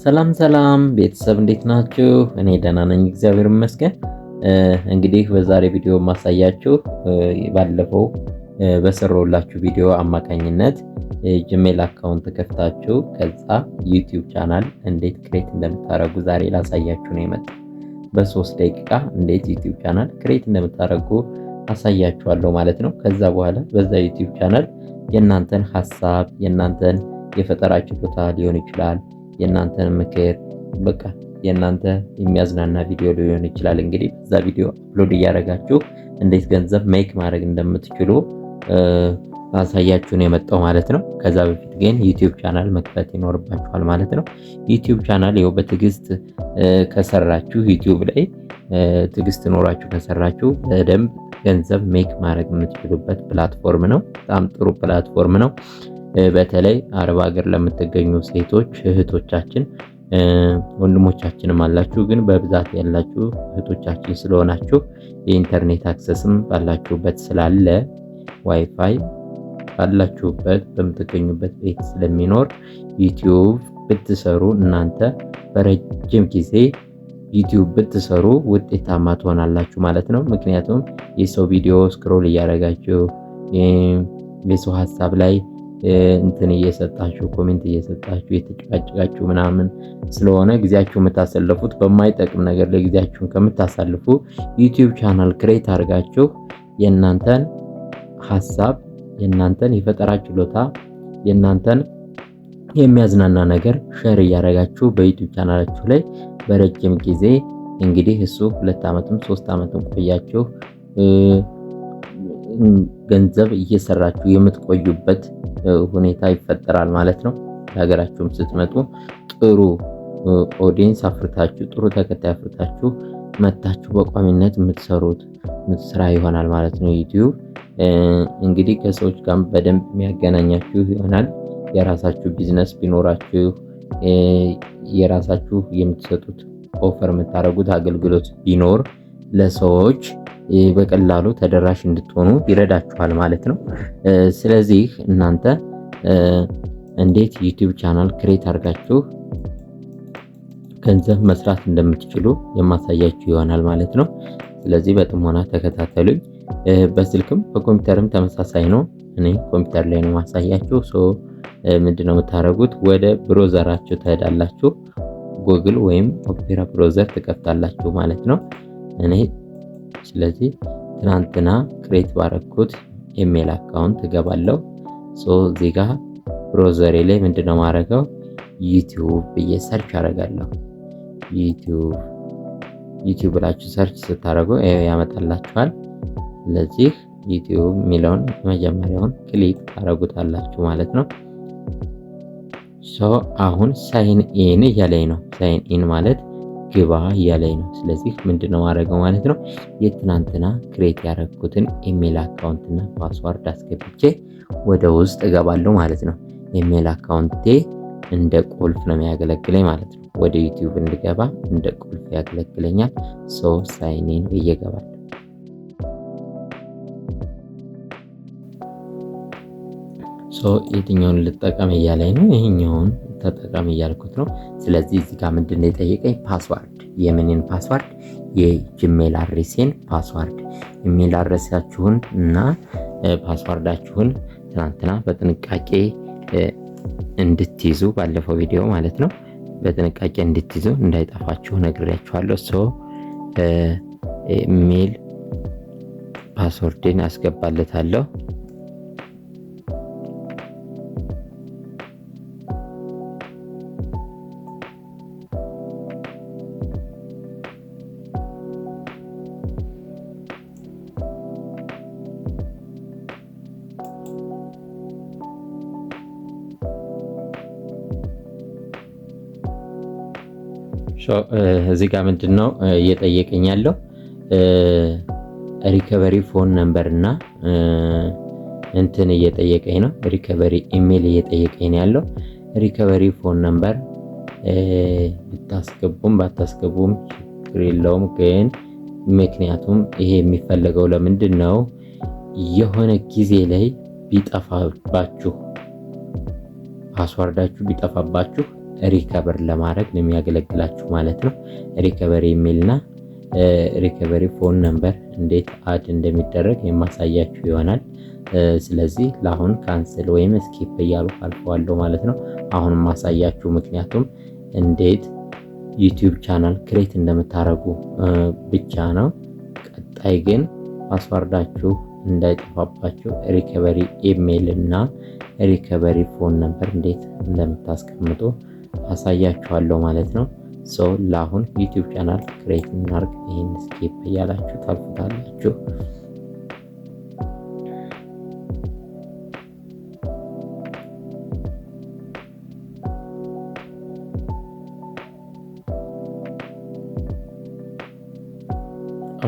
ሰላም ሰላም ቤተሰብ እንዴት ናችሁ? እኔ ደህና ነኝ እግዚአብሔር ይመስገን። እንግዲህ በዛሬ ቪዲዮ ማሳያችሁ ባለፈው በሰራሁላችሁ ቪዲዮ አማካኝነት ጂሜል አካውንት ከፍታችሁ ከዛ ዩቲዩብ ቻናል እንዴት ክሬት እንደምታደርጉ ዛሬ ላሳያችሁ ነው የመጣው። በ3 ደቂቃ እንዴት ዩቲዩብ ቻናል ክሬት እንደምታደርጉ አሳያችኋለሁ ማለት ነው። ከዛ በኋላ በዛ ዩቲዩብ ቻናል የእናንተን ሐሳብ የእናንተን የፈጠራ ችሎታ ሊሆን ይችላል፣ የእናንተን ምክር፣ በቃ የእናንተ የሚያዝናና ቪዲዮ ሊሆን ይችላል። እንግዲህ በዛ ቪዲዮ አፕሎድ እያደረጋችሁ እንዴት ገንዘብ ሜክ ማድረግ እንደምትችሉ አሳያችሁ ነው የመጣው ማለት ነው። ከዛ በፊት ግን ዩቲዩብ ቻናል መክፈት ይኖርባችኋል ማለት ነው። ዩቲዩብ ቻናል ይኸው በትዕግስት ከሰራችሁ ዩቲዩብ ላይ ትዕግስት ኖራችሁ ከሰራችሁ በደንብ ገንዘብ ሜክ ማድረግ የምትችሉበት ፕላትፎርም ነው። በጣም ጥሩ ፕላትፎርም ነው። በተለይ አረብ ሀገር ለምትገኙ ሴቶች እህቶቻችን፣ ወንድሞቻችንም አላችሁ፣ ግን በብዛት ያላችሁ እህቶቻችን ስለሆናችሁ የኢንተርኔት አክሰስም ባላችሁበት ስላለ ዋይፋይ ባላችሁበት በምትገኙበት ቤት ስለሚኖር ዩቲዩብ ብትሰሩ እናንተ በረጅም ጊዜ ዩቲዩብ ብትሰሩ ውጤታማ ትሆናላችሁ ማለት ነው። ምክንያቱም የሰው ቪዲዮ ስክሮል እያደረጋችሁ የሰው ሀሳብ ላይ እንትን እየሰጣችሁ ኮሜንት እየሰጣችሁ የተጨቃጨቃችሁ ምናምን ስለሆነ ጊዜያችሁ የምታሳልፉት በማይጠቅም ነገር ላይ ጊዜያችሁን ከምታሳልፉ ዩቲዩብ ቻናል ክሬት አድርጋችሁ የእናንተን ሀሳብ የእናንተን የፈጠራ ችሎታ የእናንተን የሚያዝናና ነገር ሼር እያደረጋችሁ በዩቲዩብ ቻናላችሁ ላይ በረጅም ጊዜ እንግዲህ እሱ 2 ዓመትም 3 ዓመትም ቆያችሁ ገንዘብ እየሰራችሁ የምትቆዩበት ሁኔታ ይፈጠራል ማለት ነው። ሀገራችሁም ስትመጡ ጥሩ ኦዲየንስ አፍርታችሁ ጥሩ ተከታይ አፍርታችሁ መታችሁ በቋሚነት የምትሰሩት ስራ ይሆናል ማለት ነው። ዩቲዩብ እንግዲህ ከሰዎች ጋር በደንብ የሚያገናኛችሁ ይሆናል። የራሳችሁ ቢዝነስ ቢኖራችሁ የራሳችሁ የምትሰጡት ኦፈር የምታደርጉት አገልግሎት ቢኖር ለሰዎች በቀላሉ ተደራሽ እንድትሆኑ ይረዳችኋል ማለት ነው። ስለዚህ እናንተ እንዴት ዩቲዩብ ቻናል ክሬት አድርጋችሁ ገንዘብ መስራት እንደምትችሉ የማሳያችሁ ይሆናል ማለት ነው። ስለዚህ በጥሞና ተከታተሉኝ። በስልክም በኮምፒውተርም ተመሳሳይ ነው። እኔ ኮምፒውተር ላይ ነው ማሳያችሁ። ምንድነው የምታደርጉት? ወደ ብሮዘራችሁ ትሄዳላችሁ። ጉግል ወይም ኦፔራ ብሮዘር ትከፍታላችሁ ማለት ነው። እኔ ስለዚህ ትናንትና ክሬት ባረኩት ኢሜል አካውንት እገባለሁ። እዚህ ጋር ብሮዘሬ ላይ ምንድነው ማድረገው? ዩቲዩብ ብዬ ሰርች አደርጋለሁ። ዩቲዩብ ብላችሁ ሰርች ስታደርጉ ያመጣላችኋል። ስለዚህ ዩቲዩብ የሚለውን መጀመሪያውን ክሊክ ታደርጉታላችሁ ማለት ነው። አሁን ሳይን ኢን እያለኝ ነው። ሳይን ኢን ማለት ግባ እያለኝ ነው። ስለዚህ ምንድነው ማድረገው ማለት ነው? የትናንትና ክሬት ያደረኩትን ኢሜል አካውንትና ፓስዋርድ አስገብቼ ወደ ውስጥ እገባለሁ ማለት ነው። ኢሜል አካውንቴ እንደ ቁልፍ ነው የሚያገለግለኝ ማለት ነው። ወደ ዩቲዩብ እንድገባ እንደ ቁልፍ ያገለግለኛል። ሳይን ኢን ብዬ እገባለሁ። የትኛውን ልጠቀም እያለኝ ነው? ይሄኛውን ተጠቀም እያልኩት ነው። ስለዚህ እዚህ ጋር ምንድነው የጠየቀኝ? ፓስዋርድ። የምንን ፓስዋርድ? የጂሜል አድሬሴን ፓስዋርድ። ኢሜል አድሬሳችሁን እና ፓስዋርዳችሁን ትናንትና በጥንቃቄ እንድትይዙ ባለፈው ቪዲዮ ማለት ነው በጥንቃቄ እንድትይዙ እንዳይጠፋችሁ ነግሬያችኋለሁ። ኢሜል ፓስወርድን አስገባለታለሁ። እዚህ ጋር ምንድነው እየጠየቀኝ ያለው? ሪከቨሪ ፎን ነምበር እና እንትን እየጠየቀኝ ነው። ሪከቨሪ ኢሜል እየጠየቀኝ ነው ያለው። ሪከቨሪ ፎን ነምበር ብታስገቡም ባታስገቡም ችግር የለውም። ግን ምክንያቱም ይሄ የሚፈለገው ለምንድን ነው? የሆነ ጊዜ ላይ ቢጠፋባችሁ ፓስዋርዳችሁ ቢጠፋባችሁ ሪከቨር ለማድረግ ነው የሚያገለግላችሁ ማለት ነው። ሪከቨሪ ኢሜይልና ሪከቨሪ ፎን ነምበር እንዴት አድ እንደሚደረግ የማሳያችሁ ይሆናል። ስለዚህ ለአሁን ካንስል ወይም ስኪፕ እያሉ አልፈዋለሁ ማለት ነው። አሁን ማሳያችሁ ምክንያቱም እንዴት ዩቲዩብ ቻናል ክሬት እንደምታረጉ ብቻ ነው። ቀጣይ ግን ፓስዋርዳችሁ እንዳይጠፋባችሁ ሪከቨሪ ኢሜይል እና ሪከቨሪ ፎን ነምበር እንዴት እንደምታስቀምጡ አሳያችኋለሁ ማለት ነው። ሶ ለአሁን ዩቲዩብ ቻናል ክሬት እናርግ። ይሄን ስኪፕ እያላችሁ ታልፉታላችሁ።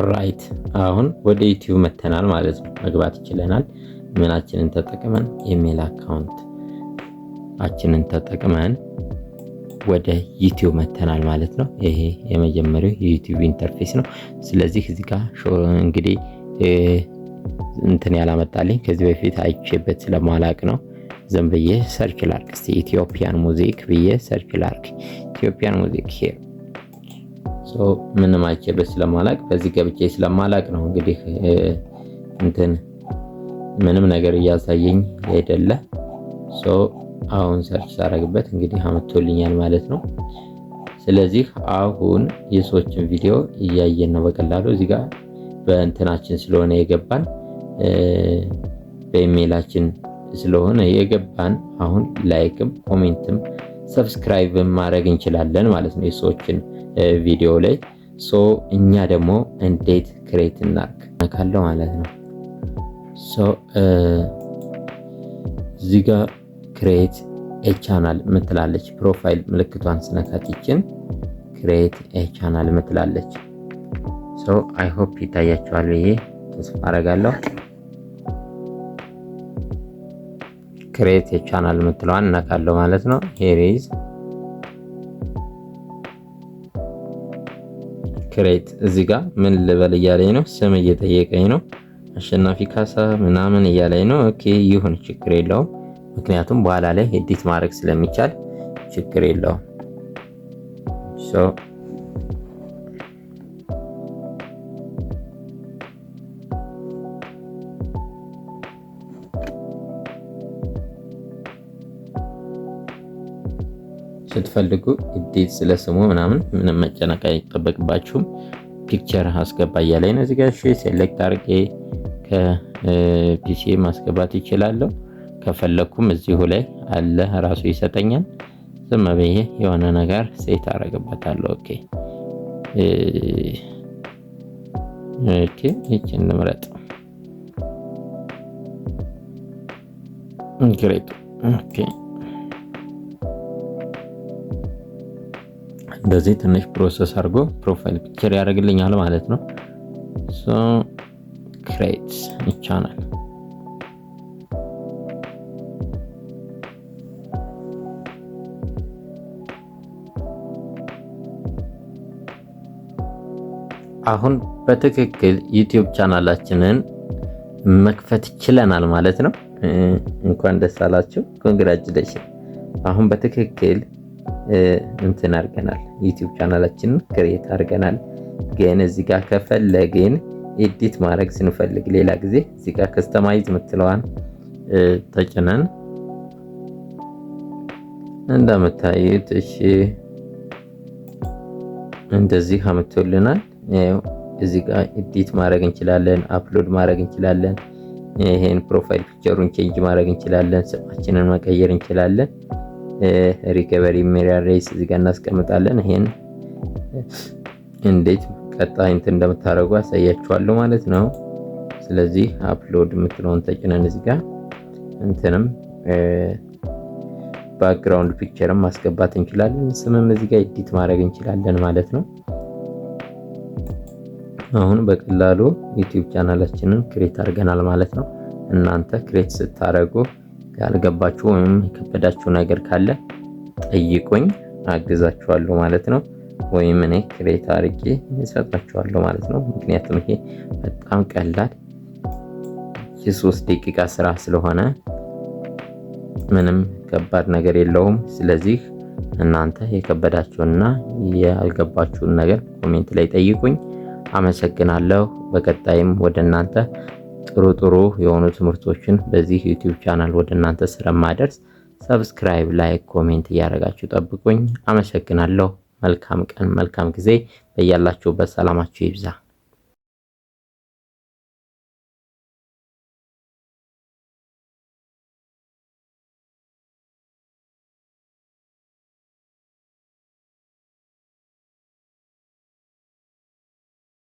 ራይት አሁን ወደ ዩቲዩብ መተናል ማለት ነው። መግባት ይችላል። ምናችንን ተጠቅመን ኢሜል አካውንት አችንን ተጠቅመን ወደ ዩቲዩብ መተናል ማለት ነው። ይሄ የመጀመሪያው የዩቲዩብ ኢንተርፌስ ነው። ስለዚህ እዚህ ጋር እንግዲህ እንትን ያላመጣልኝ ከዚህ በፊት አይቼበት ስለማላቅ ነው። ዝም ብዬ ሰርች ላርክ እስቲ ኢትዮጵያን ሙዚክ ብዬ ሰርች ላርክ ኢትዮጵያን ሙዚክ ሄር ሶ ምንም አይቼበት ስለማላቅ በዚህ ገብቼ ስለማላቅ ነው እንግዲህ እንትን ምንም ነገር እያሳየኝ አይደለ። ሶ አሁን ሰርች ሳረግበት እንግዲህ አመጥቶልኛል ማለት ነው። ስለዚህ አሁን የሰዎችን ቪዲዮ እያየን ነው በቀላሉ እዚህ ጋር በእንትናችን ስለሆነ የገባን በኢሜይላችን ስለሆነ የገባን አሁን ላይክም ኮሜንትም ሰብስክራይብም ማድረግ እንችላለን ማለት ነው የሰዎችን ቪዲዮ ላይ። ሶ እኛ ደግሞ እንዴት ክሬት እናርግ ካለው ማለት ነው። ሶ እዚህ ጋር ክሬት ኤ ቻናል ምትላለች ፕሮፋይል ምልክቷን ስነካትችን ክሬት ኤ ቻናል ምትላለች። ሶ አይ ሆፕ ይታያችኋል ብዬ ተስፋ አደርጋለሁ። ክሬት ኤ ቻናል ምትለዋን እናካለው ማለት ነው። ሄር ኢዝ ክሬት እዚህ ጋር ምን ልበል እያለኝ ነው። ስም እየጠየቀኝ ነው። አሸናፊ ካሳ ምናምን እያለኝ ነው። ኦኬ ይሁን ችግር የለውም። ምክንያቱም በኋላ ላይ ኤዲት ማድረግ ስለሚቻል ችግር የለውም። ሶ ስትፈልጉ ኤዲት ስለስሙ ምናምን ምንም መጨነቅ አይጠበቅባችሁም። ፒክቸር አስገባ እያለኝ ነው። እዚህ ጋር እሺ ሴሌክት አድርጌ ከፒሲ ማስገባት ይችላለሁ። ከፈለኩም እዚሁ ላይ አለ ራሱ ይሰጠኛል። ዝም ብዬ የሆነ ነገር ሴት አደርግበታለሁ። ኦኬ ይችን እንምረጥ። ግሬት ኦኬ እንደዚህ ትንሽ ፕሮሰስ አድርጎ ፕሮፋይል ፒክቸር ያደርግልኛል ማለት ነው። ሶ ክሬት ቻናል አሁን በትክክል ዩቲዩብ ቻናላችንን መክፈት ችለናል ማለት ነው። እንኳን ደስ አላችሁ። ኮንግራቹሌሽን። አሁን በትክክል እንትን አድርገናል። ዩቲዩብ ቻናላችንን ክሬት አድርገናል። ግን እዚህ ጋር ከፈለግን ኤዲት ማድረግ ስንፈልግ ሌላ ጊዜ እዚህ ጋር ከስተማይዝ ምትለዋን ተጭነን እንደምታዩት እሺ እንደዚህ አመጥቶልናል። እዚህ ጋር ኤዲት ማድረግ እንችላለን፣ አፕሎድ ማድረግ እንችላለን። ይሄን ፕሮፋይል ፒክቸሩን ቼንጅ ማድረግ እንችላለን፣ ስማችንን መቀየር እንችላለን። ሪከቨሪ ኢሜል ሬስ እዚህ ጋር እናስቀምጣለን። ይሄን እንዴት ቀጣይ እንትን እንደምታደርጉ አሳያችኋለሁ ማለት ነው። ስለዚህ አፕሎድ የምትለውን ተጭነን እዚህ ጋር እንትንም ባክግራውንድ ፒክቸርም ማስገባት እንችላለን። ስምም እዚህ ጋር ኤዲት ማድረግ እንችላለን ማለት ነው። አሁን በቀላሉ ዩቲዩብ ቻናላችንን ክሬት አድርገናል ማለት ነው። እናንተ ክሬት ስታደርጉ ያልገባችሁ ወይም የከበዳችሁ ነገር ካለ ጠይቁኝ፣ አግዛችኋለሁ ማለት ነው። ወይም እኔ ክሬት አድርጌ እሰጣችኋለሁ ማለት ነው። ምክንያቱም ይሄ በጣም ቀላል የ3 ደቂቃ ስራ ስለሆነ ምንም ከባድ ነገር የለውም። ስለዚህ እናንተ የከበዳችሁንና ያልገባችሁን ነገር ኮሜንት ላይ ጠይቁኝ። አመሰግናለሁ። በቀጣይም ወደ እናንተ ጥሩ የሆኑ ትምህርቶችን በዚህ ዩቲዩብ ቻናል ወደ እናንተ ስለማደርስ ሰብስክራይብ፣ ላይክ፣ ኮሜንት እያደረጋችሁ ጠብቁኝ። አመሰግናለሁ። መልካም ቀን፣ መልካም ጊዜ። በያላችሁበት ሰላማችሁ ይብዛ።